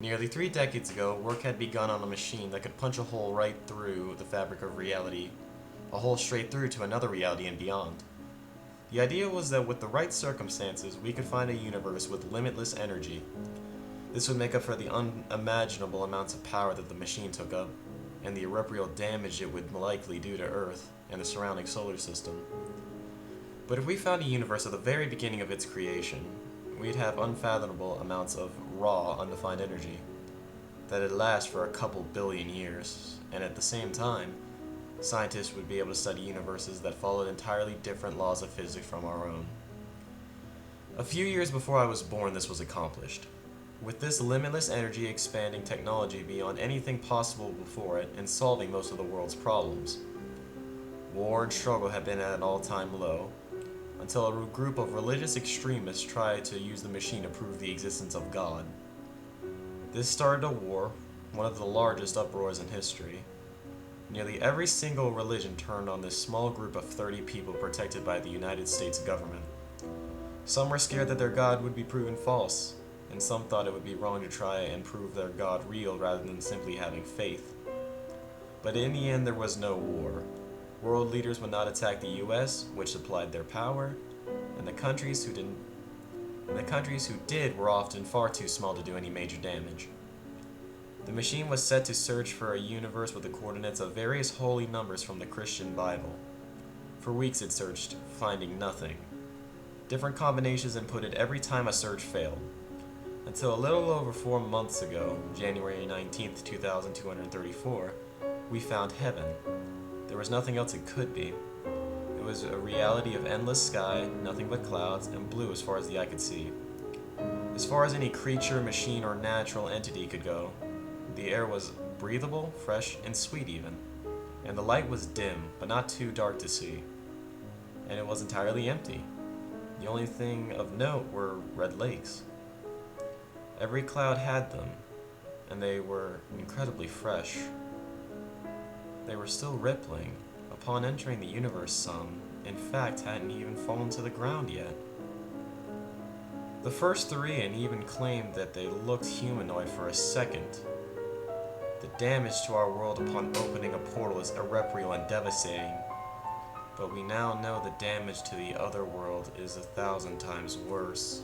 Nearly 3 decades ago, work had begun on a machine that could punch a hole right through the fabric of reality, a hole straight through to another reality and beyond. The idea was that with the right circumstances, we could find a universe with limitless energy. This would make up for the unimaginable amounts of power that the machine took up, and the irreparable damage it would likely do to Earth and the surrounding solar system. But if we found a universe at the very beginning of its creation, we'd have unfathomable amounts of raw, undefined energy that'd last for a couple billion years, and at the same time, scientists would be able to study universes that followed entirely different laws of physics from our own. A few years before I was born, this was accomplished. With this limitless energy expanding technology beyond anything possible before it and solving most of the world's problems. War and struggle had been at an all-time low, until a group of religious extremists tried to use the machine to prove the existence of God. This started a war, one of the largest uproars in history. Nearly every single religion turned on this small group of 30 people protected by the United States government. Some were scared that their God would be proven false, and some thought it would be wrong to try and prove their God real rather than simply having faith. But in the end, there was no war. World leaders would not attack the US, which supplied their power, and the countries who did were often far too small to do any major damage. The machine was set to search for a universe with the coordinates of various holy numbers from the Christian Bible. For weeks it searched, finding nothing. Different combinations inputted every time a search failed. Until a little over 4 months ago, January 19th, 2234, we found heaven. There was nothing else it could be. It was a reality of endless sky, nothing but clouds, and blue as far as the eye could see. As far as any creature, machine, or natural entity could go, the air was breathable, fresh, and sweet even. And the light was dim, but not too dark to see. And it was entirely empty. The only thing of note were red lakes. Every cloud had them, and they were incredibly fresh. They were still rippling. Upon entering the universe, some, in fact, hadn't even fallen to the ground yet. The first 3 even claimed that they looked humanoid for a second. The damage to our world upon opening a portal is irreparable and devastating, but we now know the damage to the other world is 1,000 times worse.